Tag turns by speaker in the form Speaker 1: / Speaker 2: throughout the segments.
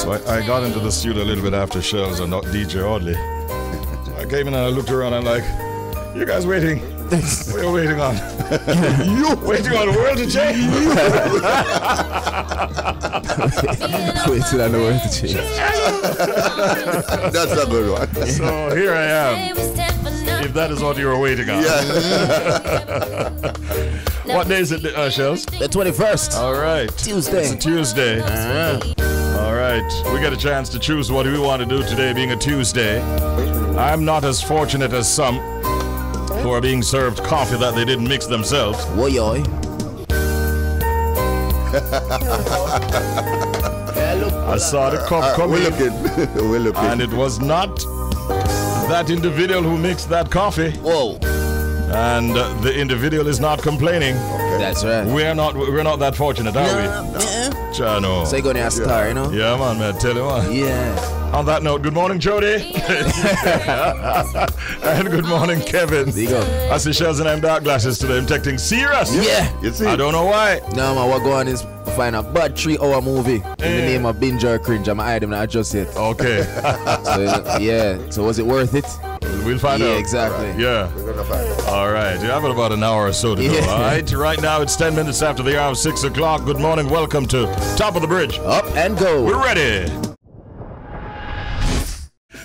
Speaker 1: So I got into the studio a little bit after Shelz and not DJ Audley. So I came in and I looked around and I'm like, you guys waiting? What are you waiting on? You waiting on the world to change?
Speaker 2: Waiting on the world to change.
Speaker 3: That's a good one.
Speaker 1: So here I am. If that is what you were waiting on.
Speaker 3: Yeah.
Speaker 1: What day is it, Shelz?
Speaker 2: The 21st.
Speaker 1: All right.
Speaker 2: Tuesday.
Speaker 1: It's a Tuesday. All right. We get a chance to choose what we want to do today, being a Tuesday. I'm not as fortunate as some who are being served coffee that they didn't mix themselves.
Speaker 2: Woyoy.
Speaker 1: I saw the cup come in,
Speaker 3: We're looking.
Speaker 1: and it was not that individual who mixed that coffee.
Speaker 2: Whoa.
Speaker 1: And the individual is not complaining.
Speaker 2: That's right.
Speaker 1: We're not that fortunate, are we?
Speaker 2: Yeah.
Speaker 1: Chano.
Speaker 2: So you're going to star, you know?
Speaker 1: Yeah, man, tell you what.
Speaker 2: Yeah.
Speaker 1: On that note, good morning, Jody. And good morning, Kevin.
Speaker 2: There you go.
Speaker 1: I see Shelz and I'm dark glasses today. I'm texting serious.
Speaker 2: Yeah.
Speaker 3: You see?
Speaker 1: I don't know why.
Speaker 2: No, man, what going is find a bad 3-hour movie in the name of binge or cringe. I'm hide them not adjust it.
Speaker 1: Okay.
Speaker 2: So, yeah. So was it worth it?
Speaker 1: We'll find out.
Speaker 2: Yeah, exactly.
Speaker 1: Yeah.
Speaker 3: We're gonna find out.
Speaker 1: All right. You have about an hour or so to go.
Speaker 2: Yeah.
Speaker 1: All right. Right now it's 10 minutes after the hour of 6 o'clock. Good morning. Welcome to Top of the Bridge.
Speaker 2: Up and go.
Speaker 1: We're ready.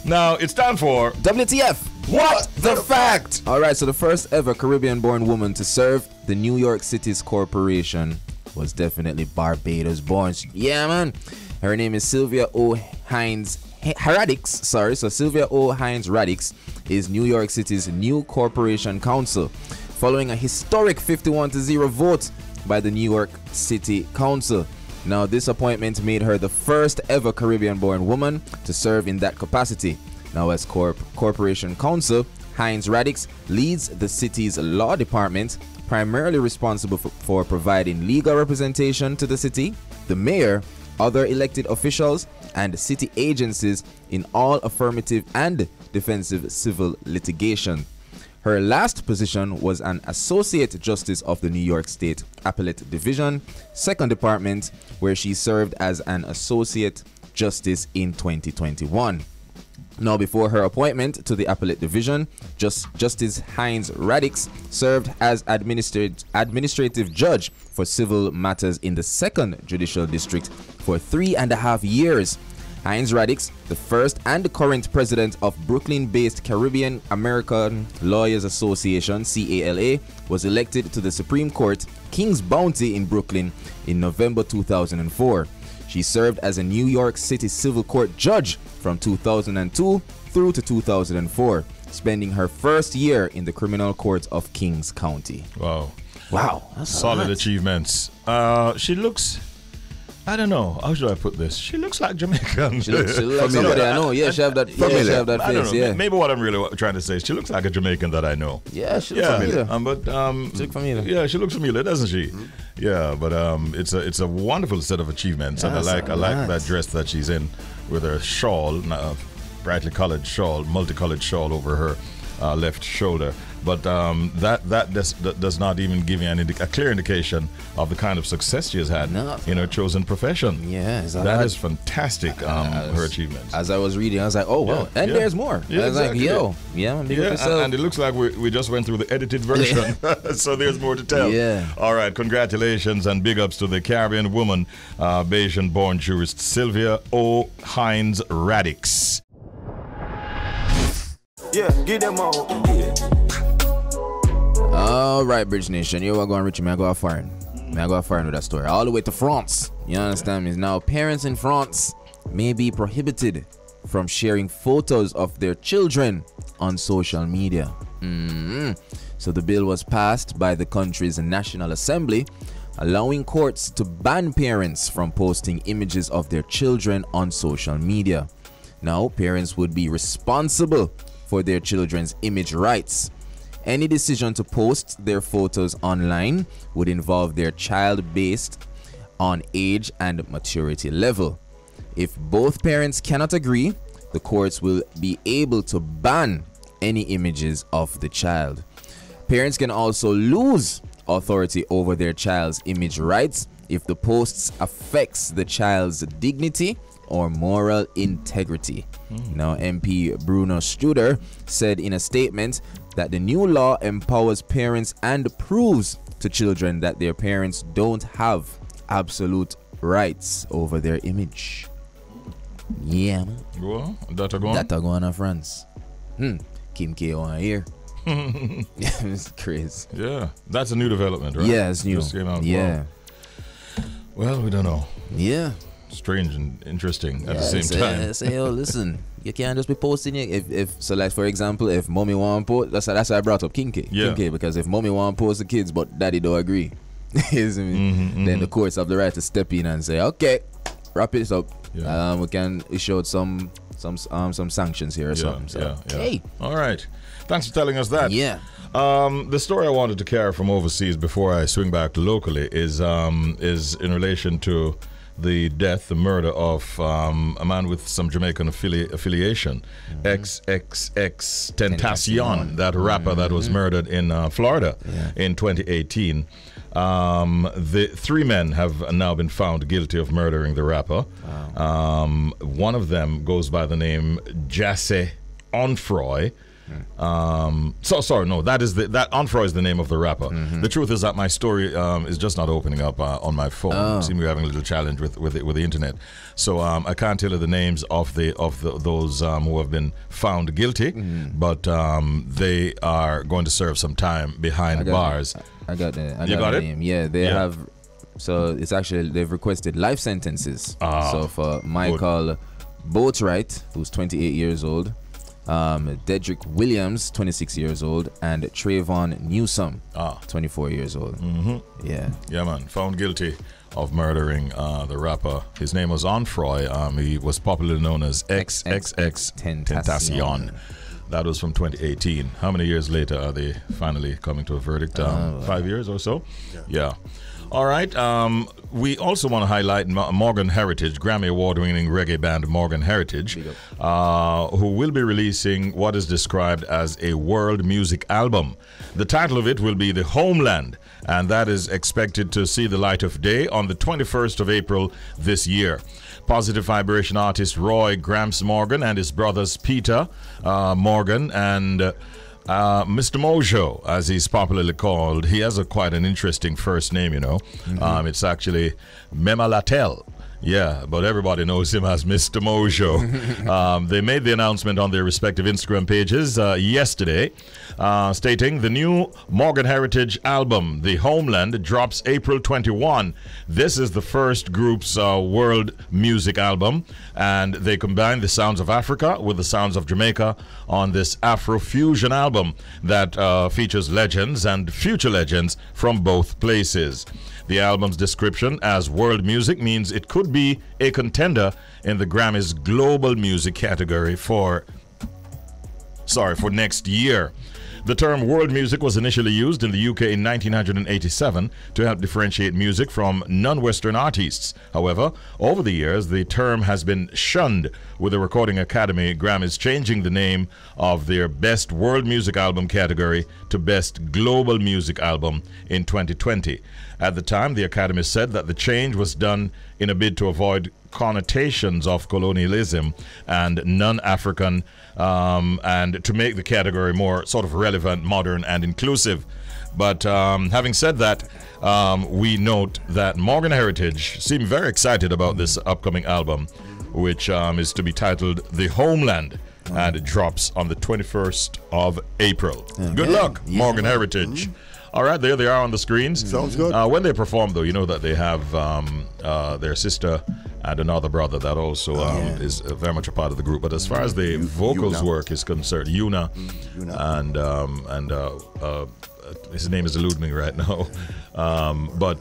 Speaker 1: Now it's time for
Speaker 2: WTF What the Fact. All right, so the first ever Caribbean-born woman to serve the New York City's corporation was definitely Barbados-born. Yeah, man. Her name is Sylvia O. Hines Radix. So Sylvia O. Hines Radix is New York City's new corporation council, following a historic 51-0 vote by the New York City Council. Now, this appointment made her the first ever Caribbean-born woman to serve in that capacity. Now, as corporation counsel, Hines Radix leads the city's law department, primarily responsible for providing legal representation to the city, the mayor, other elected officials, and city agencies in all affirmative and defensive civil litigation. Her last position was an Associate Justice of the New York State Appellate Division, 2nd Department, where she served as an Associate Justice in 2021. Now, before her appointment to the Appellate Division, Justice Hines Radix served as administrative judge for civil matters in the 2nd Judicial District for 3.5 years. Hines Radix, the first and current president of Brooklyn-based Caribbean American Lawyers Association, CALA, was elected to the Supreme Court, King's Bounty in Brooklyn in November 2004. She served as a New York City Civil Court judge from 2002 through to 2004, spending her first year in the criminal court of Kings County.
Speaker 1: wow.
Speaker 2: Wow, that's
Speaker 1: Solid achievements. She looks, I don't know, how should I put this? She looks like Jamaican.
Speaker 2: She looks like somebody I know. Yeah, she have that, yeah, she have that
Speaker 1: I don't
Speaker 2: face.
Speaker 1: know.
Speaker 2: Yeah,
Speaker 1: Maybe what I'm really trying to say is she looks like a Jamaican that I know.
Speaker 2: yeah, she looks
Speaker 1: Yeah,
Speaker 2: familiar.
Speaker 1: she
Speaker 2: looks familiar.
Speaker 1: Yeah, she looks familiar, doesn't she? Yeah, but it's a wonderful set of achievements, and I like that dress that she's in with her shawl, brightly colored shawl, multicolored shawl over her left shoulder. But that does not even give you a clear indication of the kind of success she has had in her chosen profession.
Speaker 2: Yeah,
Speaker 1: that is fantastic. Her achievements.
Speaker 2: As I was reading, I was like, oh wow, and there's more.
Speaker 1: Yeah,
Speaker 2: I was
Speaker 1: exactly.
Speaker 2: like, yo, yeah, big up yourself.
Speaker 1: And it looks like we just went through the edited version, so there's more to tell.
Speaker 2: Yeah.
Speaker 1: All right, congratulations and big ups to the Caribbean woman, Bayesian-born jurist Sylvia O. Hines Radix.
Speaker 4: Yeah, get them all. Yeah.
Speaker 2: All right, Bridge Nation, you are going, Richie. May I go foreign? May I go foreign with that story? All the way to France. You understand me? Now, parents in France may be prohibited from sharing photos of their children on social media. So the bill was passed by the country's National Assembly, allowing courts to ban parents from posting images of their children on social media. Now, parents would be responsible for their children's image rights. Any decision to post their photos online would involve their child based on age and maturity level. If both parents cannot agree, the courts will be able to ban any images of the child. Parents can also lose authority over their child's image rights if the posts affects the child's dignity or moral integrity. Now, MP Bruno Studer said in a statement that the new law empowers parents and proves to children that their parents don't have absolute rights over their image. Yeah, man.
Speaker 1: Well, that a go on?
Speaker 2: That a go on, France. Kim K on here. It's crazy.
Speaker 1: Yeah, that's a new development, right?
Speaker 2: Yeah, it's new.
Speaker 1: Just came out.
Speaker 2: Yeah.
Speaker 1: Well, we don't know.
Speaker 2: Yeah.
Speaker 1: Strange and interesting at the same time.
Speaker 2: Say, yo, listen, you can't just be posting it. If so, like for example, if mommy want to post, that's why I brought up King K.
Speaker 1: Yeah.
Speaker 2: King K, because if mommy want to post the kids, but daddy don't agree, you see me? Then the courts have the right to step in and say, okay, wrap it up.
Speaker 1: Yeah.
Speaker 2: We can issue some sanctions here or something. So, hey,
Speaker 1: all right. Thanks for telling us that.
Speaker 2: Yeah.
Speaker 1: The story I wanted to carry from overseas before I swing back locally is in relation to the death, the murder of a man with some Jamaican affiliation, XXX Tentacion, that rapper that was murdered in Florida in 2018. The 3 men have now been found guilty of murdering the rapper. Wow. One of them goes by the name Jasse Onfroy. That Onfroy is the name of the rapper. The truth is that my story is just not opening up on my phone. Seem to be having a little challenge with the internet, so I can't tell you the names of those who have been found guilty, but they are going to serve some time behind bars.
Speaker 2: I got the name. Yeah, they have. So it's actually they've requested life sentences. So for Michael Boatwright, who's 28 years old. Dedrick Williams, 26 years old, and Trayvon Newsome, 24 years old. Yeah, man, found guilty of murdering the rapper. His name was Onfroy. He was popularly known as XXX Tentacion. That was from 2018. How many years later are they finally coming to a verdict? 5 years or so? Yeah. All right. We also want to highlight Morgan Heritage, Grammy Award-winning reggae band Morgan Heritage, who will be releasing what is described as a world music album. The title of it will be The Homeland, and that is expected to see the light of day on the 21st of April this year. Positive Vibration artist Roy Gramps Morgan and his brothers Peter Morgan and Mr. Mojo, as he's popularly called. He has quite an interesting first name, you know. It's actually Memalatel. Yeah, but everybody knows him as Mr. Mojo. They made the announcement on their respective Instagram pages yesterday, stating the new Morgan Heritage album, The Homeland, drops April 21. This is the first group's world music album, and they combine the sounds of Africa with the sounds of Jamaica on this Afro-fusion album that features legends and future legends from both places. The album's description as world music means it could be a contender in the Grammys global music category for next year. The term world music was initially used in the UK in 1987 to help differentiate music from non-Western artists. However, over the years, the term has been shunned, with the Recording Academy Grammys changing the name of their Best World Music Album category to Best Global Music Album in 2020. At the time, the Academy said that the change was done in a bid to avoid connotations of colonialism and non-African, and to make the category more sort of relevant, modern, and inclusive. But having said that, we note that Morgan Heritage seem very excited about this upcoming album, which is to be titled The Homeland, and it drops on the 21st of April. Good luck, Morgan Heritage. All right, there they are on the screens.
Speaker 3: Sounds good.
Speaker 1: When they perform, though, you know that they have their sister and another brother that also is very much a part of the group. But as far as the vocals work is concerned, Yuna. And his name is eluding me right now. But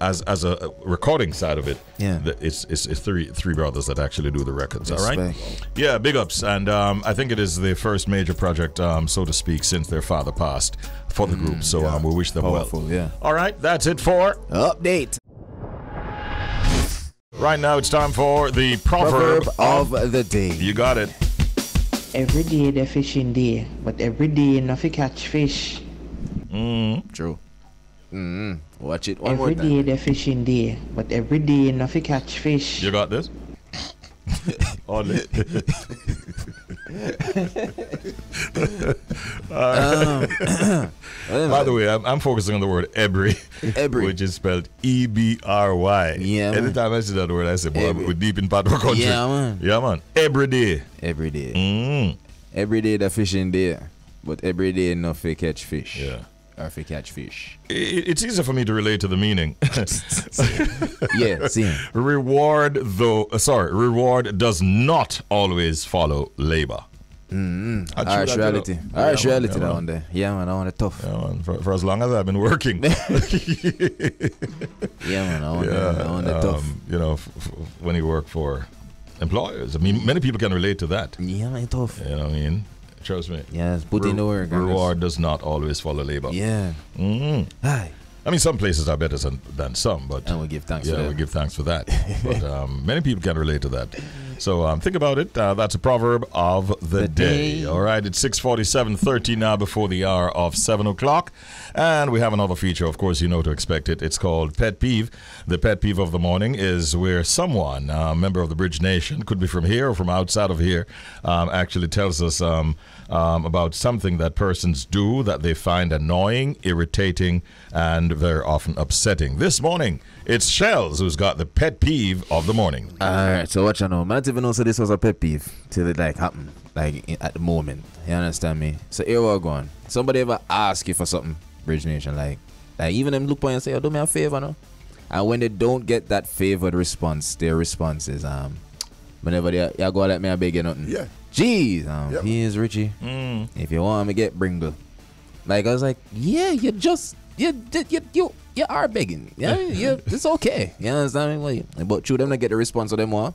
Speaker 1: as a recording side of it, it's three brothers that actually do the records. Respect. All right, yeah, big ups. And I think it is the first major project, so to speak, since their father passed for the group. So we wish them
Speaker 2: Powerful,
Speaker 1: well.
Speaker 2: Yeah.
Speaker 1: All right, that's it for
Speaker 2: Update.
Speaker 1: Right now, it's time for the proverb
Speaker 2: of the day.
Speaker 1: You got it.
Speaker 5: Every day the fishing day, but every day nothing catch fish.
Speaker 2: True. Watch it one more
Speaker 5: Every
Speaker 2: time.
Speaker 5: day the fishing day, but every day nothing catch fish.
Speaker 1: You got this? Only. By the way, I'm focusing on the word ebry, which is spelled E-B-R-Y.
Speaker 2: Yeah, man.
Speaker 1: Anytime I see that word, I say, boy, we're deep in part of our country.
Speaker 2: Yeah, man.
Speaker 1: Yeah, man. Every day.
Speaker 2: Every day. Every day the fishing day, but every day enough to catch fish.
Speaker 1: Yeah.
Speaker 2: Or if you catch fish.
Speaker 1: It's easier for me to relate to the meaning.
Speaker 2: Yeah, same.
Speaker 1: Reward does not always follow labor.
Speaker 2: Harsh reality. Harsh reality down there. Yeah, man, I want it tough.
Speaker 1: Yeah, man, for as long as I've been working.
Speaker 2: Yeah, man, I want it tough.
Speaker 1: You know, when you work for employers, I mean, many people can relate to that.
Speaker 2: Yeah, man, tough.
Speaker 1: You know what I mean? Trust me.
Speaker 2: Yes, put in the work.
Speaker 1: Reward does not always follow labor.
Speaker 2: Yeah. Hi.
Speaker 1: I mean, some places are better than some, but
Speaker 2: and we give thanks for that.
Speaker 1: Yeah, we give thanks for that. But many people can relate to that. So think about it. That's a proverb of the day. All right, it's 6:47:30 now before the hour of 7 o'clock. And we have another feature, of course, you know to expect it. It's called Pet Peeve. The pet peeve of the morning is where someone, a member of the Bridge Nation, could be from here or from outside of here, actually tells us about something that persons do that they find annoying, irritating, and very often upsetting. This morning, it's Shelz who's got the pet peeve of the morning.
Speaker 2: All right, so what you know, man, even know so this was a pet peeve till it like happened, like at the moment. You understand me? So here we're going. Somebody ever ask you for something, Bridge Nation, like even them look for you and say, "Oh, do me a favor, no?" And when they don't get that favored response, their response is whenever you go let me a beg you nothing.
Speaker 3: Yeah.
Speaker 2: Jeez, here's Richie. If you want me get Bringle. Like I was like, yeah, you are begging. Yeah, it's okay. You understand me? But you them not get the response of them one.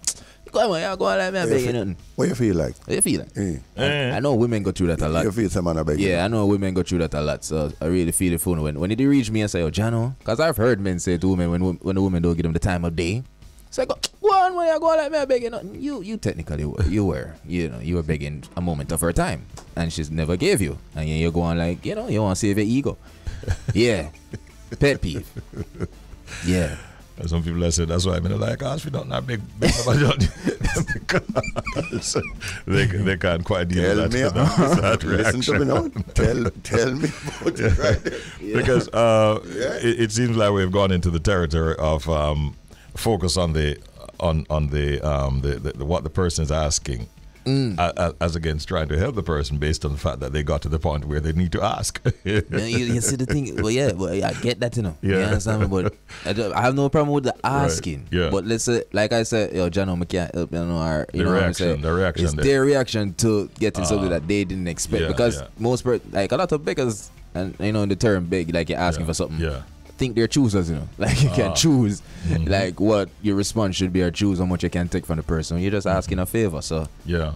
Speaker 2: Go on, let me a beg you nothing.
Speaker 3: What you feel like?
Speaker 2: What you feel like? I know women go through that a lot.
Speaker 3: You feel someone a beg you?
Speaker 2: Yeah, I know women go through that a lot. So I really feel the phone when they reach me and say, "Oh, Jano," because I've heard men say to women when the women don't give them the time of day. So I go on, when you go let me a begging nothing. You technically you were begging a moment of her time, and she's never gave you, and you go on like you want to save your ego. Yeah, pet peeve. Yeah.
Speaker 1: Some people have said that's why I mean like ask we don't not big because they can't quite deal with that
Speaker 3: Listen to me now. Tell me about it right there.
Speaker 1: Yeah. Because it seems like we've gone into the territory of focus on the what the person is asking, as against trying to help the person based on the fact that they got to the point where they need to ask.
Speaker 2: you see the thing, well, I get that,
Speaker 1: Yeah.
Speaker 2: You understand me, but I have no problem with the asking.
Speaker 1: Right. Yeah.
Speaker 2: But let's say, like I said, Jano, I can't help
Speaker 1: the reaction.
Speaker 2: It's their reaction to getting something that they didn't expect. Because most like a lot of beggars, and in the term beg, like you're asking for something.
Speaker 1: Yeah.
Speaker 2: Think they're choosers, like you can choose like what your response should be or choose how much you can take from the person. You're just asking a favor, so yeah,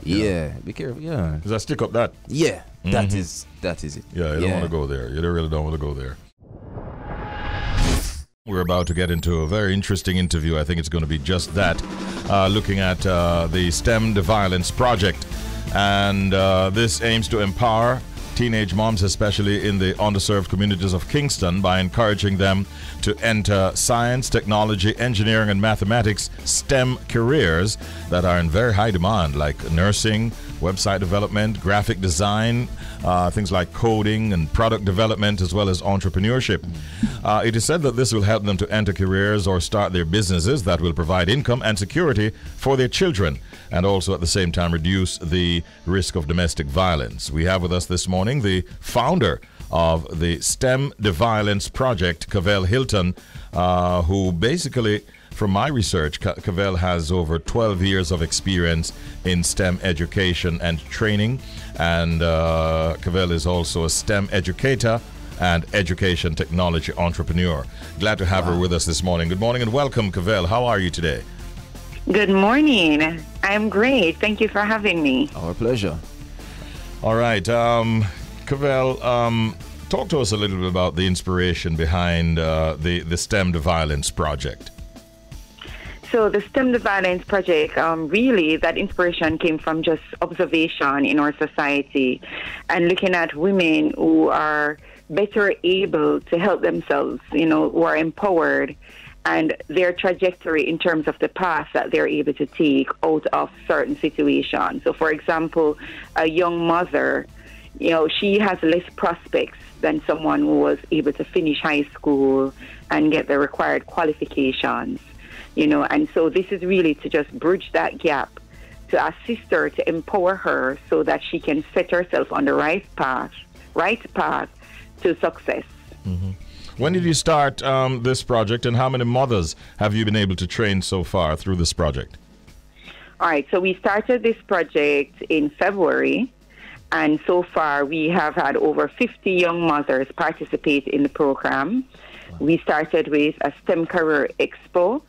Speaker 2: be careful. Yeah,
Speaker 1: does that stick up that?
Speaker 2: Yeah, that is it.
Speaker 1: Yeah, you don't want to go there. You really don't want to go there. We're about to get into a very interesting interview. I think it's going to be just that, looking at the Stem the Violence Project, and this aims to empower teenage moms, especially in the underserved communities of Kingston, by encouraging them to enter science, technology, engineering, and mathematics STEM careers that are in very high demand, like nursing, website development, graphic design, things like coding and product development, as well as entrepreneurship. It is said that this will help them to enter careers or start their businesses that will provide income and security for their children, and also at the same time reduce the risk of domestic violence. We have with us this morning the founder of the Stem the Violence Project, Kavelle Hylton, who basically, from my research, Kavelle has over 12 years of experience in STEM education and training, and Kavelle is also a STEM educator and education technology entrepreneur. Glad to have her with us this morning. Good morning and welcome, Kavelle. How are you today?
Speaker 6: Good morning. I'm great. Thank you for having me.
Speaker 2: Our pleasure.
Speaker 1: All right. Kavelle, talk to us a little bit about the inspiration behind the Stem the Violence Project.
Speaker 6: So the Stem the Violence Project, really that inspiration came from just observation in our society and looking at women who are better able to help themselves, who are empowered and their trajectory in terms of the path that they're able to take out of certain situations. So, for example, a young mother, you know, she has less prospects than someone who was able to finish high school and get the required qualifications, you know. And so this is really to just bridge that gap, to assist her, to empower her so that she can set herself on the right path to success.
Speaker 1: Mm-hmm. When did you start this project, and how many mothers have you been able to train so far through this project?
Speaker 6: All right, so we started this project in February, and so far we have had over 50 young mothers participate in the program. We started with a STEM Career Expo,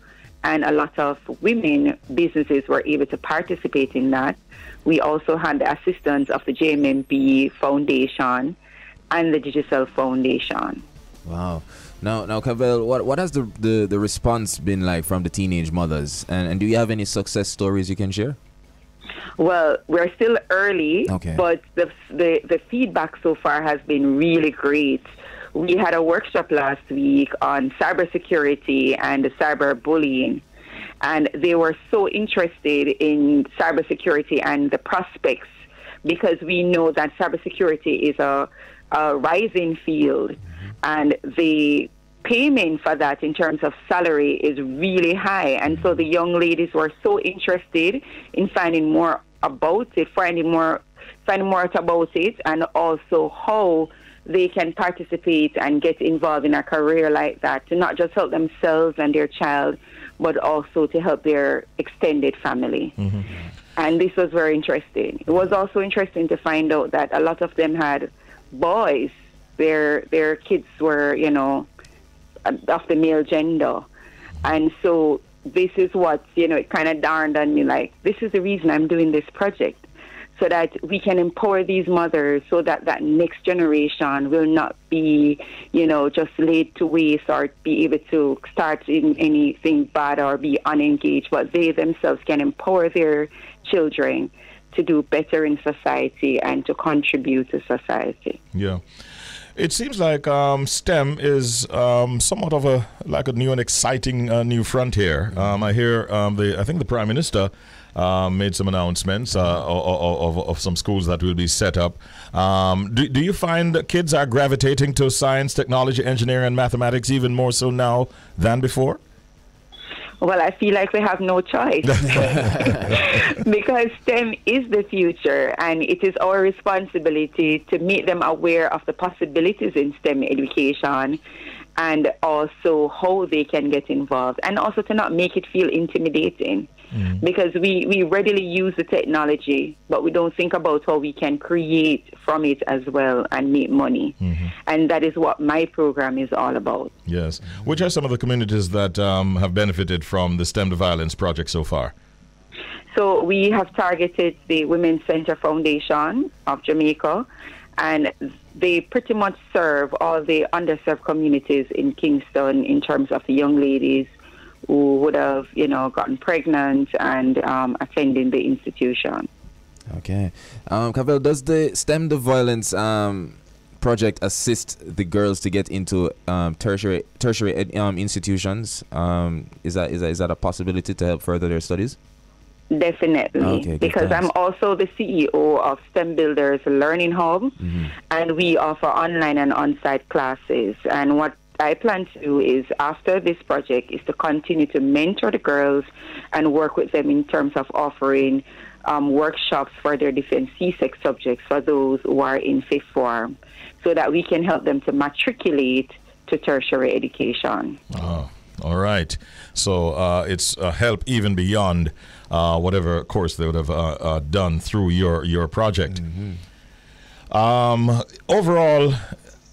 Speaker 6: and a lot of women businesses were able to participate in that. We also had the assistance of the JMMB Foundation and the Digital Foundation.
Speaker 2: Wow. Now, Kavelle, what has the response been like from the teenage mothers? And do you have any success stories you can share?
Speaker 6: Well, we're still early,
Speaker 2: okay,
Speaker 6: but the feedback so far has been really great. We had a workshop last week on cybersecurity and cyberbullying, and they were so interested in cybersecurity and the prospects, because we know that cybersecurity is a rising field, and the payment for that in terms of salary is really high. And so the young ladies were so interested in finding more about it, finding more out about it, and also how they can participate and get involved in a career like that, to not just help themselves and their child, but also to help their extended family. Mm-hmm. And this was very interesting. It was also interesting to find out that a lot of them had boys. Their kids were, you know, of the male gender. And so this is what, you know, it kind of dawned on me, like, this is the reason I'm doing this project, so that we can empower these mothers, so that that next generation will not be, you know, just laid to waste or be able to start in anything bad or be unengaged, but they themselves can empower their children to do better in society and to contribute to society.
Speaker 1: Yeah. It seems like STEM is somewhat of a new and exciting new frontier. I hear I think the Prime Minister made some announcements of some schools that will be set up. Do you find that kids are gravitating to science, technology, engineering, and mathematics even more so now than before?
Speaker 6: Well, I feel like we have no choice because STEM is the future, and it is our responsibility to make them aware of the possibilities in STEM education, and also how they can get involved, and also to not make it feel intimidating. Because we readily use the technology, but we don't think about how we can create from it as well and make money. And that is what my program is all about.
Speaker 1: Yes. Which are some of the communities that have benefited from the STEM to Violence project so far?
Speaker 6: So we have targeted the Women's Center Foundation of Jamaica, and they pretty much serve all the underserved communities in Kingston in terms of the young ladies who would have, you know, gotten pregnant and attending the institution.
Speaker 2: Okay. Kavelle, does the STEM to Violence project assist the girls to get into tertiary institutions? Is that a possibility to help further their studies?
Speaker 6: Definitely,
Speaker 2: okay,
Speaker 6: because I'm also the CEO of STEM Builders Learning Hub, and we offer online and on-site classes. And what I plan to do is, after this project, is to continue to mentor the girls and work with them in terms of offering workshops for their different CSEC subjects for those who are in fifth form, so that we can help them to matriculate to tertiary education.
Speaker 1: Oh, all right. So it's help even beyond whatever course they would have done through your project. Overall,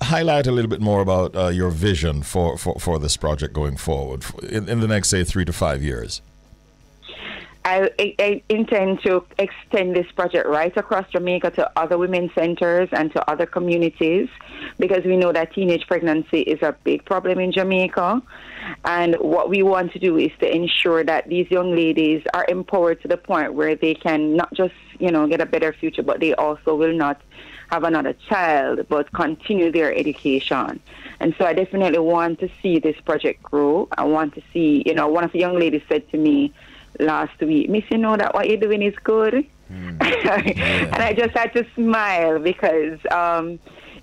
Speaker 1: highlight a little bit more about your vision for this project going forward in the next, say, 3 to 5 years.
Speaker 6: I intend to extend this project right across Jamaica to other women's centers and to other communities, because we know that teenage pregnancy is a big problem in Jamaica. And what we want to do is to ensure that these young ladies are empowered to the point where they can not just, get a better future, but they also will not have another child, but continue their education. And so I definitely want to see this project grow. I want to see, one of the young ladies said to me last week, Miss, you know that what you're doing is good? And I just had to smile because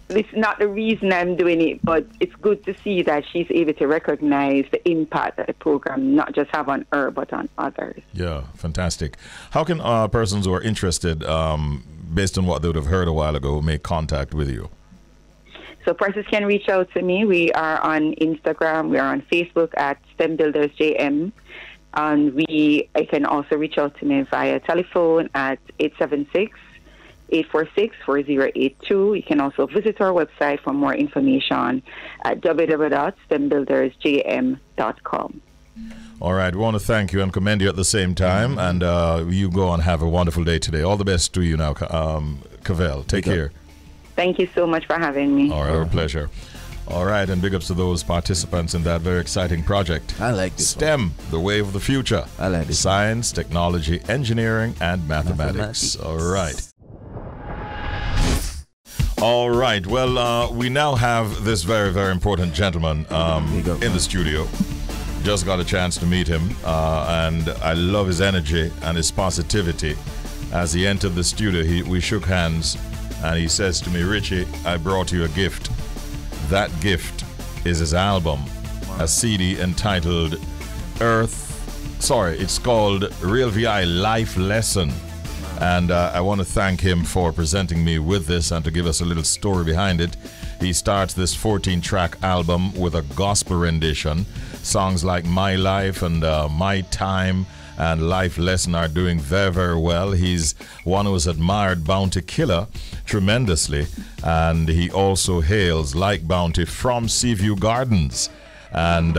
Speaker 6: it's not the reason I'm doing it, but it's good to see that she's able to recognize the impact that the program not just have on her, but on others.
Speaker 1: Yeah, fantastic. How can persons who are interested, based on what they would have heard a while ago, make contact with you?
Speaker 6: So persons can reach out to me. We are on Instagram. We are on Facebook at STEM Builders JM. And I can also reach out to me via telephone at 876-846-4082. You can also visit our website for more information at www.stembuildersjm.com.
Speaker 1: All right. We want to thank you and commend you at the same time. And you go and have a wonderful day today. All the best to you now, Kavelle. Take care.
Speaker 6: Thank you so much for having me.
Speaker 1: All right. Our pleasure. All right. And big ups to those participants in that very exciting project.
Speaker 2: I like this
Speaker 1: STEM,
Speaker 2: one.
Speaker 1: the wave of the future.
Speaker 2: I like this.
Speaker 1: Science, technology, engineering, and mathematics. All right. All right. Well, we now have this very, very important gentleman in the studio. Just got a chance to meet him, and I love his energy and his positivity. As he entered the studio, we shook hands, and he says to me, Richie, I brought you a gift. That gift is his album, a CD entitled it's called Real V.I Life Lesson. And I want to thank him for presenting me with this and to give us a little story behind it. He starts this 14-track album with a gospel rendition. Songs like My Life and My Time and Life Lesson are doing very, very well. He's one who has admired Bounty Killer tremendously, and he also hails, like Bounty, from Seaview Gardens. And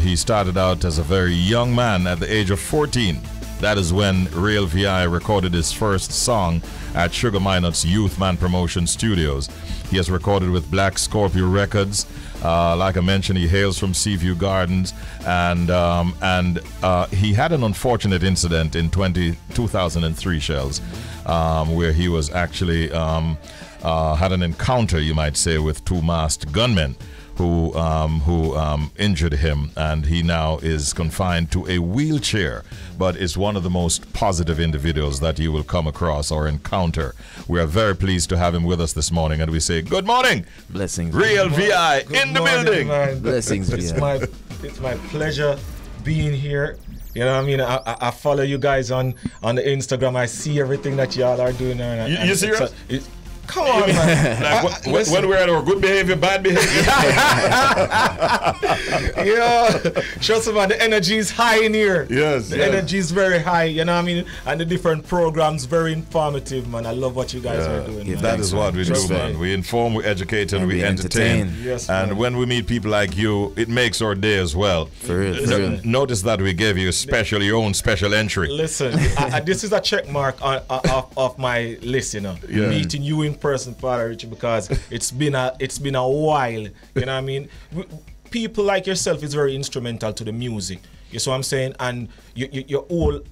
Speaker 1: he started out as a very young man at the age of 14. That is when Real V.I recorded his first song at Sugar Minot's Youth Man Promotion Studios. He has recorded with Black Scorpio Records. Like I mentioned, he hails from Seaview Gardens, and he had an unfortunate incident in 2003, Shelz, where he was actually had an encounter, you might say, with two masked gunmen who injured him, and he now is confined to a wheelchair, but is one of the most positive individuals that you will come across or encounter. We are very pleased to have him with us this morning, and we say good morning.
Speaker 2: Blessings.
Speaker 1: Real V.I in the building.
Speaker 7: Man.
Speaker 2: Blessings, V.I.
Speaker 7: It's my pleasure being here. You know what I mean? I follow you guys on the Instagram. I see everything that y'all are doing there. And
Speaker 1: you serious?
Speaker 7: Come on, man.
Speaker 1: Like when we're at our good behavior, bad behavior.
Speaker 7: Yeah. Trust me, man, the energy is high in here.
Speaker 1: Yes.
Speaker 7: The energy is very high, you know what I mean? And the different programs, very informative, man. I love what you guys are doing. Man.
Speaker 1: That is what we do, man. We inform, we educate, and we entertain.
Speaker 7: Yes,
Speaker 1: and
Speaker 7: man.
Speaker 1: when we meet people like you, it makes our day as well.
Speaker 2: For real.
Speaker 1: Notice that we gave you your own special entry.
Speaker 7: Listen, this is a check mark of my list, you know.
Speaker 1: Yeah.
Speaker 7: Meeting you in person, Father Richie, because it's been a while, you know what I mean? People like yourself is very instrumental to the music. You see what I'm saying? And you're all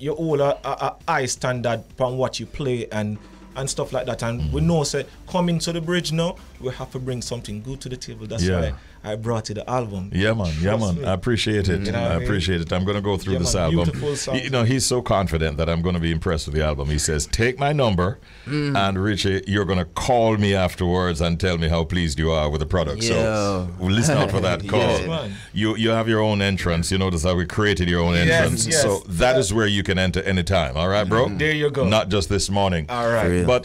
Speaker 7: a high standard from what you play and stuff like that. And we know, say, coming to the bridge now, we have to bring something good to the table. That's why I brought you the album.
Speaker 1: Yeah, man. I appreciate it. I appreciate it. I'm going to go through this album.
Speaker 7: Beautiful songs.
Speaker 1: You know, he's so confident that I'm going to be impressed with the album. He says, take my number, and Richie, you're going to call me afterwards and tell me how pleased you are with the product. So we'll listen out for that call.
Speaker 7: Yes,
Speaker 1: you have your own entrance. You notice how we created your own entrance.
Speaker 7: Yes.
Speaker 1: So that is where you can enter anytime. All right, bro?
Speaker 7: There you go.
Speaker 1: Not just this morning.
Speaker 7: All right.
Speaker 1: But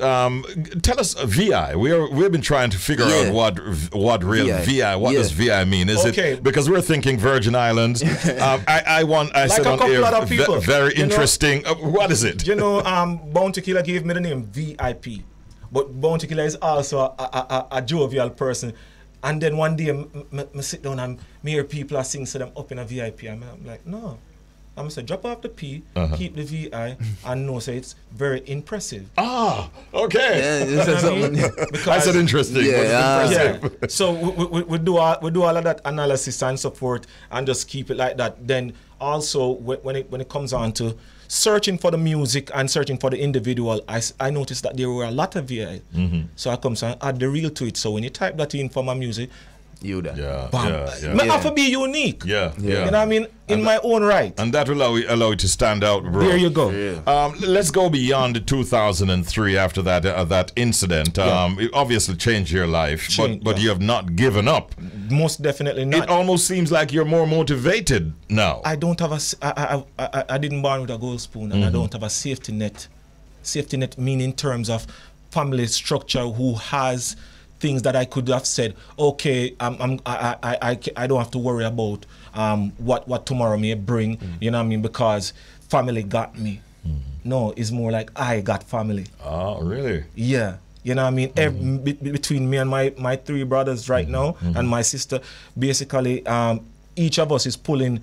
Speaker 1: tell us, VI. We've been trying to figure out what real VI. What does VI mean? Is it because we're thinking Virgin Islands? I said on air, very interesting. What is it?
Speaker 7: You know, Bounty Killer gave me the name VIP, but Bounty Killer is also a jovial person. And then one day, I sit down and hear people are singing, so them up in a VIP. I'm like, no, I'm say drop off the P, keep the VI, and know say it's very impressive.
Speaker 1: Ah, okay.
Speaker 2: Yeah, you said something.
Speaker 1: I said interesting.
Speaker 2: Yeah,
Speaker 1: Impressive.
Speaker 7: Yeah. So we do all of that analysis and support, and just keep it like that. Then also when it comes on to searching for the music and searching for the individual, I noticed that there were a lot of VI. So I come and add the real to it. So when you type that in for my music,
Speaker 2: You there.
Speaker 1: Yeah,
Speaker 7: bam,
Speaker 1: yeah.
Speaker 7: I have to be unique.
Speaker 1: Yeah.
Speaker 7: You know what I mean? In my own right.
Speaker 1: And that will allow you to stand out, bro.
Speaker 7: There you go.
Speaker 1: Let's go beyond 2003 after that incident. It obviously changed your life, but you have not given up.
Speaker 7: Most definitely not.
Speaker 1: It almost seems like you're more motivated now.
Speaker 7: I don't have I didn't born with a gold spoon, and I don't have a safety net. Safety net meaning in terms of family structure who has things that I could have said, okay, I don't have to worry about what tomorrow may bring, you know what I mean, because family got me. No, it's more like I got family.
Speaker 1: Oh, really?
Speaker 7: Yeah. You know what I mean? Between me and my three brothers right now and my sister, basically each of us is pulling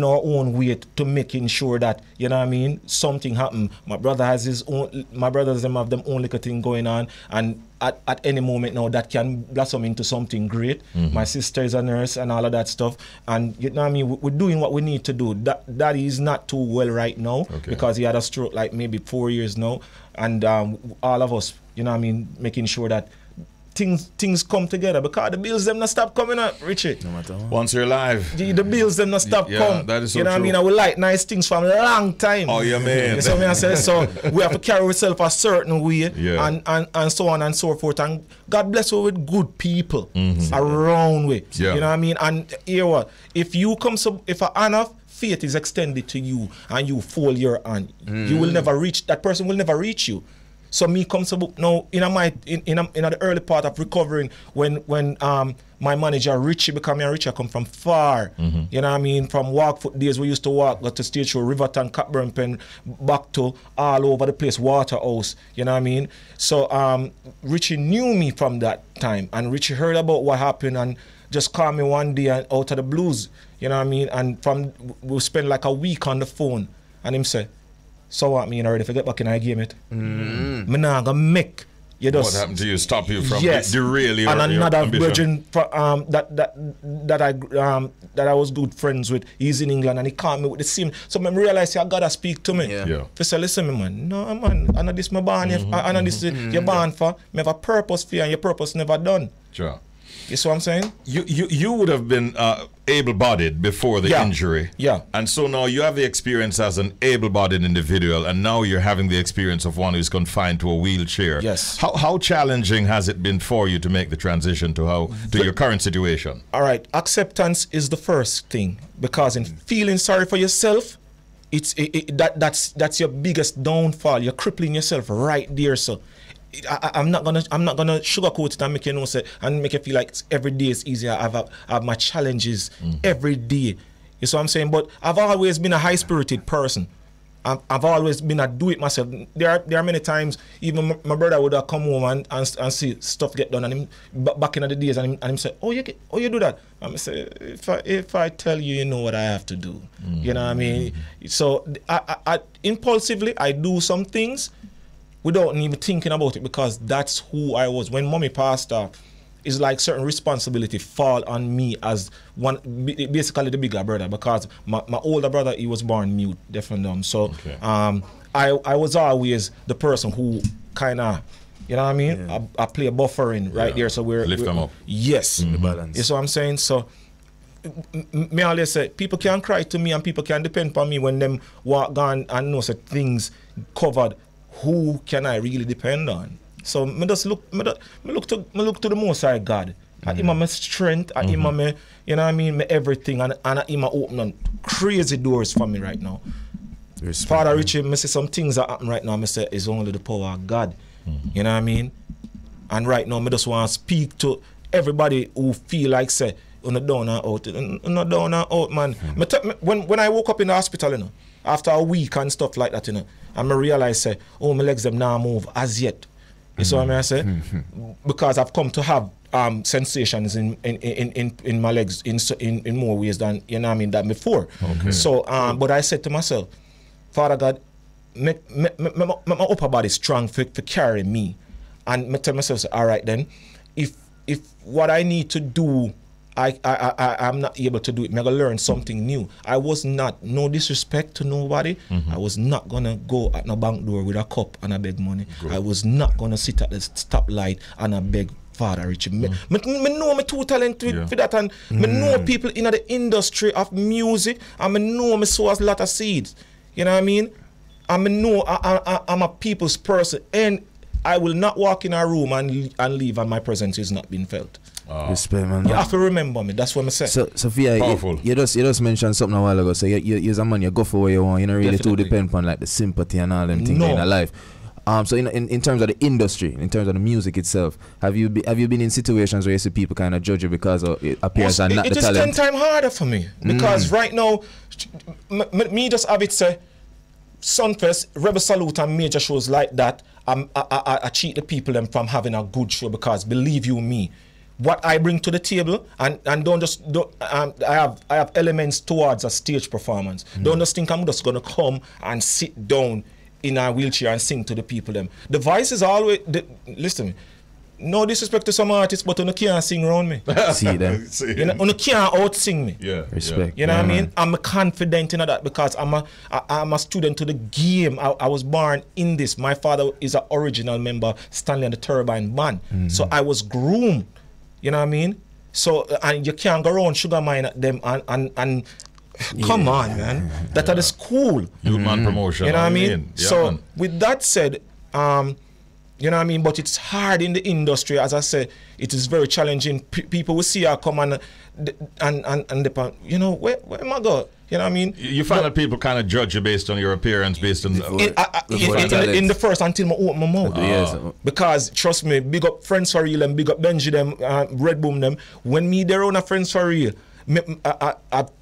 Speaker 7: our own weight to making sure that, you know what I mean, something happen. My brother has his own, my brothers them have them own little thing going on, and at any moment now that can blossom into something great. My sister is a nurse and all of that stuff, and you know what I mean, we're doing what we need to do. Daddy is not too well right now because he had a stroke like maybe 4 years now, and all of us, you know what I mean, making sure that things come together, because the bills them not stop coming up, Richie.
Speaker 2: No matter what.
Speaker 1: Once you're alive.
Speaker 7: The bills them not stop come.
Speaker 1: That is so
Speaker 7: you know what I
Speaker 1: true.
Speaker 7: mean? I would like nice things from a long time.
Speaker 1: Oh, yeah, man.
Speaker 7: You see what I say? So we have to carry ourselves a certain way,
Speaker 1: Yeah.
Speaker 7: and so on and so forth. And God bless you with good people around with.
Speaker 1: Yeah.
Speaker 7: You know what I mean? And here what? If you come if a hand of faith is extended to you and you fold your hand, you will never reach, that person will never reach you. So me comes to book now in the early part of recovering when my manager Richie became a Richie, I come from far. You know what I mean? From Walkfoot days we used to walk, go to Stage Show, Riverton, Cockburn Pen, back to all over the place, Waterhouse. You know what I mean? So Richie knew me from that time, and Richie heard about what happened and just called me one day and out of the blues. You know what I mean? And we spent like a week on the phone, and him said, so what, me already forget back in I game it. Me nah gonna make you just.
Speaker 1: What happened to you? Stop you from
Speaker 7: yes.
Speaker 1: derail your
Speaker 7: And another
Speaker 1: ambition.
Speaker 7: virgin that I was good friends with. He's in England and he called me with the same. So I realized I gotta speak to me.
Speaker 2: Yeah.
Speaker 7: He said, listen, me man, no man, I know this my born. I know this you're born for. Me have a purpose for you, and your purpose never done.
Speaker 1: Sure.
Speaker 7: You see what I'm saying?
Speaker 1: You would have been able-bodied before the injury.
Speaker 7: Yeah.
Speaker 1: And so now you have the experience as an able-bodied individual, and now you're having the experience of one who's confined to a wheelchair.
Speaker 7: Yes.
Speaker 1: How challenging has it been for you to make the transition to your current situation?
Speaker 7: All right. Acceptance is the first thing, because in feeling sorry for yourself, that's your biggest downfall. You're crippling yourself right there. So I'm not gonna sugarcoat it and make you know and make you feel like every day is easier. I have my challenges every day. You see what I'm saying? But I've always been a high-spirited person. I've always been a do it myself. There are many times even my brother would have come home and see stuff get done, and him back in the days, and him say, oh you do that. I'm say, if I tell you, you know what I have to do. You know what I mean? So I impulsively I do some things without even thinking about it, because that's who I was. When mommy passed off, it's like certain responsibility fall on me as one, basically the bigger brother, because my older brother, he was born mute, deaf and dumb. So I was always the person who kind of, you know what I mean? Yeah. I play a buffering right there. So we're
Speaker 1: lift them up.
Speaker 7: Yes.
Speaker 2: The balance.
Speaker 7: You see what I'm saying? So me always say, people can cry to me and people can depend on me when them walk on and know that things covered. Who can I really depend on? So me just look to the Most High God. I Him my strength. I Him my, you know what I mean, my everything, and I Him open crazy doors for me right now.
Speaker 2: Respect,
Speaker 7: Father Richie, me say some things that happen right now. Me say it's only the power of God. You know what I mean? And right now, me just want to speak to everybody who feel like say, not down and out, not down and out, man. When I woke up in the hospital, you know, after a week and stuff like that, you know, and I realize say, oh, my legs them now move as yet. You see what I say? Because I've come to have sensations in my legs in more ways than, you know what I mean, than before.
Speaker 1: Okay.
Speaker 7: So but I said to myself, Father God, make my upper body strong for carry me. And I tell myself, say, all right then, if what I need to do, I'm not able to do it, I'm gonna learn something new. I was not, no disrespect to nobody, I was not gonna go at no bank door with a cup and I beg money.
Speaker 1: Good.
Speaker 7: I was not gonna sit at the stoplight and I beg Father Richie. Me know me too talented for that, and me know people in the industry of music, and me know me sow a lot of seeds. You know what I mean? And me know I'm a people's person, and I will not walk in a room and leave and my presence is not being felt.
Speaker 2: Respect, man.
Speaker 7: You have to remember me. That's what I said.
Speaker 2: So V.I, you just mentioned something a while ago. So you're a man, you go for where you want. You don't really too depend on like the sympathy and all them things in your life. So in terms of the industry, in terms of the music itself, have you been in situations where you see people kind of judge you because of it appears and not the talent?
Speaker 7: It is 10 times harder for me because right now, me just have it say, Sunfest, Rebel Salute and major shows like that, I cheat the people them from having a good show because believe you me, what I bring to the table and I have elements towards a stage performance. Don't just think I'm just gonna come and sit down in a wheelchair and sing to the people them. The voice is always listen to me. No disrespect to some artists, but you can't sing around me.
Speaker 2: See them.
Speaker 7: You know, you can't out sing me.
Speaker 1: Yeah.
Speaker 2: Respect.
Speaker 7: You know what I mean? I'm confident in that because I'm a student to the game. I was born in this. My father is an original member, Stanley and the Turbine Band. So I was groomed. You know what I mean? So and you can't go around sugar mine at them and come on, man. That are the school.
Speaker 1: Youth man promotion.
Speaker 7: You know what I mean?
Speaker 1: Yeah,
Speaker 7: so
Speaker 1: man.
Speaker 7: with that said, you know what I mean? But it's hard in the industry. As I said, it is very challenging. People will see her come and you know, where am I go? You know what I mean?
Speaker 1: You find that people kind of judge you based on your appearance, based on
Speaker 7: in the first until I open my mouth. Because trust me, big up Friends for Real and big up Benji them, Red Boom them. When me there on a Friends for Real,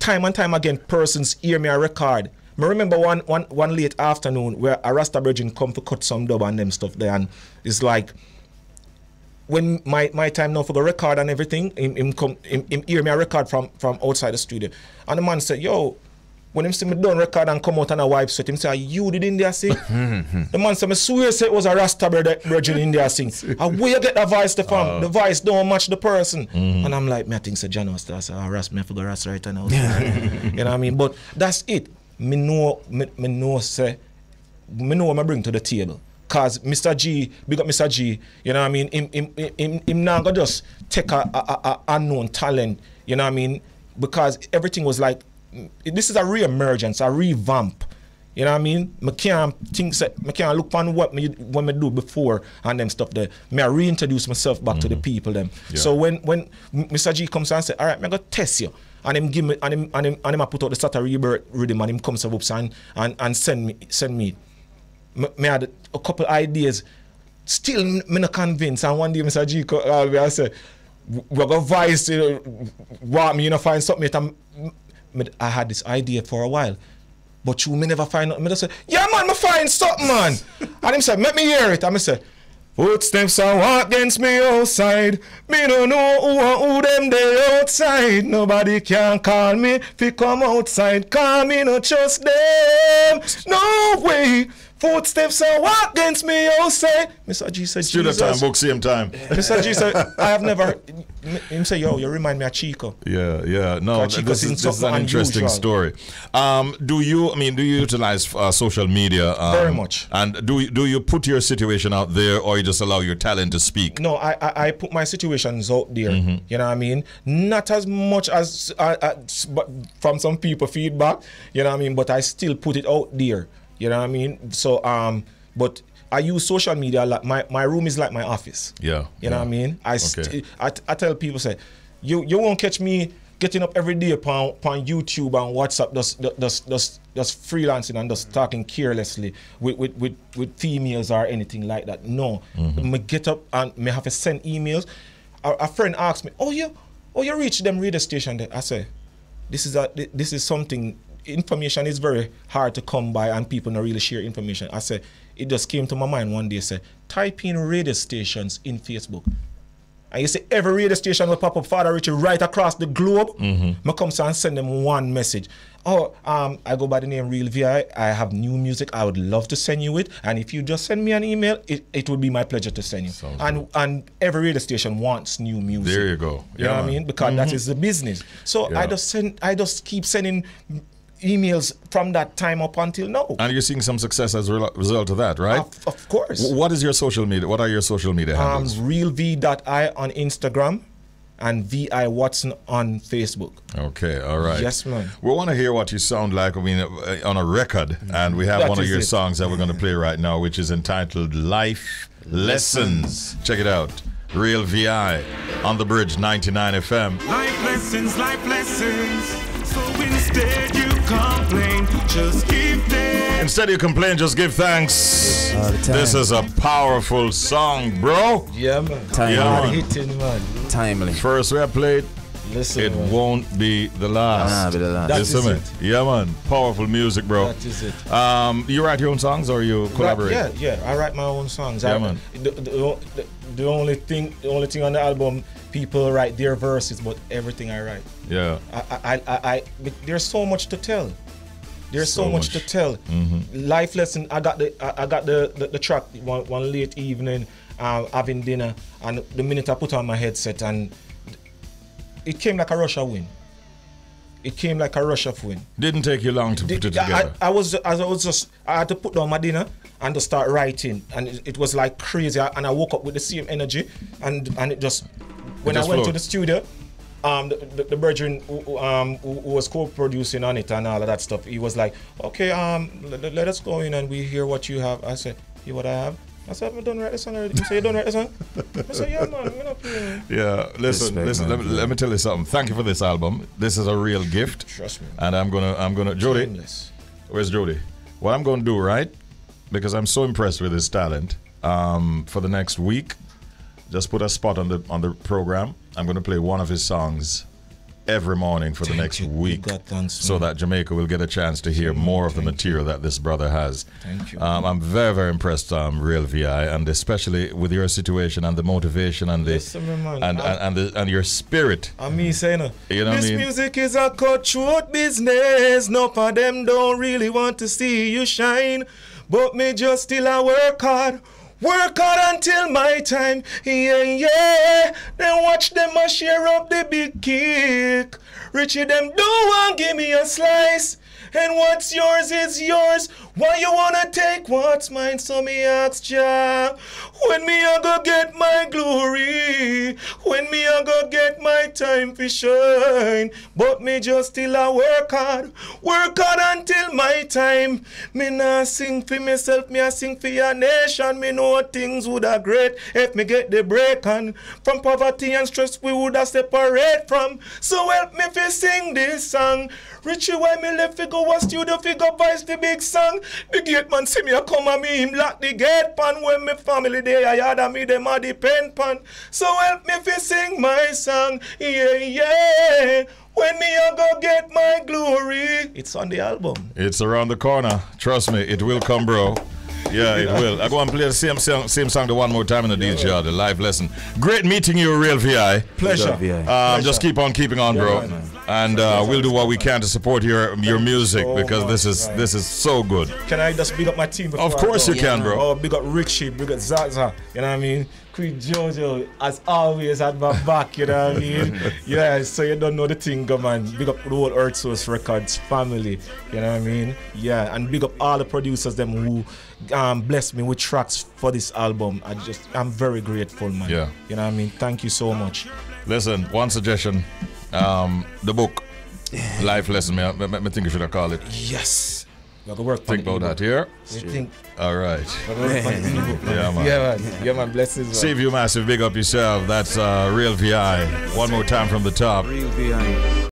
Speaker 7: time and time again, persons hear me a record. I remember one late afternoon where a Rasta Virgin come to cut some dub and them stuff there, and it's like when my time now for the record and everything, him hear me a record from outside the studio, and the man said, "Yo, when him see me done record and come out and a wipe sweat, him say, you did in there sing?" The man said, "I swear say it was a Rasta Virgin in there sing." And where you get the voice from? The voice don't match the person. And I'm like, I think say John was there. I said, "Oh, Rasta, I forgot Rasta right now." You know what I mean? But that's it. Me know what I bring to the table. Cause Mr. G, big up Mr. G, you know what I mean? Him now gonna just take a unknown talent, you know what I mean? Because everything was like, this is a re-emergence, a revamp. You know what I mean? I can't look on what me do before and them stuff there. I reintroduce myself back to the people them. Yeah. So when Mr. G comes and say, all right, I'm gonna test you. And him give me and him I put out the Saturday Rebirth rhythm and him comes up and send me. Me had a couple ideas. Still me not convinced. And one day Mr. G called me and said, we're gonna voice what me, find something that I had this idea for a while. But you may never find out. I just say, yeah man, me find something, man. And him said, let me hear it. And I said, footsteps are walk against me outside. Me don't know who them they outside. Nobody can call me if you come outside. Call me, no trust them. No way. Footsteps are walk against me outside. Mr. G said,
Speaker 1: student time, book same time.
Speaker 7: Mr. G said, I have never. Him say, yo, you remind me of Chico.
Speaker 1: Yeah. No, this is an interesting story. Do you utilize social media?
Speaker 7: Very much.
Speaker 1: And do you put your situation out there, or you just allow your talent to speak?
Speaker 7: No, I put my situations out there. You know what I mean? Not as much as but from some people feedback. You know what I mean? But I still put it out there. You know what I mean? So, but I use social media. Like my room is like my office.
Speaker 1: Yeah.
Speaker 7: You know what I mean? I tell people, say, you won't catch me getting up every day upon YouTube and WhatsApp just freelancing and just talking carelessly with females or anything like that. No. Me get up and me have to send emails. A friend asked me, oh you reach them radio station there. I say, this is something information is very hard to come by and people don't really share information. I said, it just came to my mind one day, say, type in radio stations in Facebook. And you see every radio station will pop up Father Richie right across the globe. I come and send them one message. Oh, I go by the name Real V.I. I have new music. I would love to send you it. And if you just send me an email, it would be my pleasure to send you. And every radio station wants new music.
Speaker 1: There you go.
Speaker 7: You know what I mean? Because that is the business. So I just keep sending emails from that time up until now.
Speaker 1: And you're seeing some success as a result of that, right?
Speaker 7: Of course.
Speaker 1: What is your social media? What are your social media handles?
Speaker 7: RealV.I on Instagram and V.I Watson on Facebook.
Speaker 1: Okay, all right.
Speaker 7: Yes, man.
Speaker 1: We want to hear what you sound like, on a record, and we have
Speaker 7: That
Speaker 1: one of
Speaker 7: is
Speaker 1: your
Speaker 7: it.
Speaker 1: songs that we're going to play right now, which is entitled Life Lessons. Check it out. Real V.I on the Bridge 99 FM.
Speaker 4: Life lessons. So instead you complain, just give thanks.
Speaker 1: Instead you complain, just give thanks.
Speaker 2: All the time.
Speaker 1: This is a powerful song, bro.
Speaker 7: Yeah, man.
Speaker 2: Timely.
Speaker 1: Yeah, man.
Speaker 7: Hitting, man.
Speaker 2: Timely.
Speaker 1: First we have played,
Speaker 7: Listen,
Speaker 1: it
Speaker 7: man.
Speaker 1: won't be the last.
Speaker 2: Be the last.
Speaker 7: That
Speaker 1: Listen,
Speaker 7: is
Speaker 1: man.
Speaker 7: it.
Speaker 1: Yeah, man. Powerful music, bro.
Speaker 7: That is it.
Speaker 1: You write your own songs or you collaborate?
Speaker 7: Yeah. I write my own songs.
Speaker 1: Yeah, man.
Speaker 7: The only thing on the album, people write their verses, but everything I write.
Speaker 1: Yeah.
Speaker 7: There's so much to tell. There's so
Speaker 1: So
Speaker 7: much
Speaker 1: much.
Speaker 7: to tell. Life lesson. I got the track one late evening, having dinner, and the minute I put on my headset, and it came like a rush of wind. It came like a rush of wind.
Speaker 1: Didn't take you long to put it together.
Speaker 7: I had to put down my dinner and to start writing, and it was like crazy. And I woke up with the same energy, and it just when
Speaker 1: just
Speaker 7: I went to
Speaker 1: flowed.
Speaker 7: the studio, the brethren who was co-producing on it and all of that stuff, he was like, okay, let us go in and we hear what you have. I said, hear what I have? I said, I'm done write the song already. He said, you done write the song? I said, yeah, man, I'm not playing.
Speaker 1: Yeah, listen, let me tell you something. Thank you for this album. This is a real gift.
Speaker 7: Trust me.
Speaker 1: And I'm gonna Jody,
Speaker 7: Timeless.
Speaker 1: where's Jody? What I'm gonna do, right? Because I'm so impressed with his talent. For the next week, just put a spot on the program. I'm gonna play one of his songs every morning for the next week, so that Jamaica will get a chance to hear more of the material that this brother has.
Speaker 7: Thank you.
Speaker 1: I'm very, very impressed, Real V.I, and especially with your situation and the motivation and the
Speaker 7: Listen, man,
Speaker 1: and your spirit.
Speaker 7: And me saying,
Speaker 1: You know what I
Speaker 7: this
Speaker 1: mean?
Speaker 7: music is a cutthroat business. No of them don't really want to see you shine, but me just still a work hard. Work hard until my time, yeah. Then watch them a share up the big cake. Richie, them don't want give me a slice. And what's yours is yours. Why you wanna take what's mine? So me ask Jah, when me a go get my glory? When me a go get my time for shine? But me just still a work hard until my time. Me nah sing for myself, me a sing for your nation. Me know things woulda great if me get the break, and from poverty and stress we woulda separate from. So help me fi sing this song. Richie, why me left fi go a studio fi go voice the big song? The gate man see me a come and me him lock the gate pan. When me family there I had me them a depend pan. So help me fi sing my song, yeah. When me a go get my glory. It's on the album.
Speaker 1: It's around the corner. Trust me, it will come, bro. Yeah, it will. I go and play the same song the one more time in the DJ, the live lesson. Great meeting you, Real V.I.
Speaker 7: Pleasure.
Speaker 1: Just keep on keeping on, bro. And we'll do what we can to support your music, because this is so good.
Speaker 7: Can I just big up my team before
Speaker 1: Of course
Speaker 7: I
Speaker 1: you
Speaker 7: go?
Speaker 1: can, bro.
Speaker 7: Oh, big up Richie, big up Zaza, you know what I mean? Queen Jojo, as always, had my back, you know what I mean? Yeah, so you don't know the thing, go man. Big up the whole Earth Source Records family, you know what I mean? Yeah, and big up all the producers them who blessed me with tracks for this album. I'm very grateful, man.
Speaker 1: Yeah.
Speaker 7: You know what I mean? Thank you so much.
Speaker 1: Listen, one suggestion. The book, Life Lesson, I think you should have called it.
Speaker 7: Yes. We gotta work.
Speaker 1: Think about that here. All right. Yeah, man.
Speaker 7: Yeah, man. Blessings. Man.
Speaker 1: Save you massive, big up yourself. That's Real V.I. One more time from the top.
Speaker 2: Real V.I.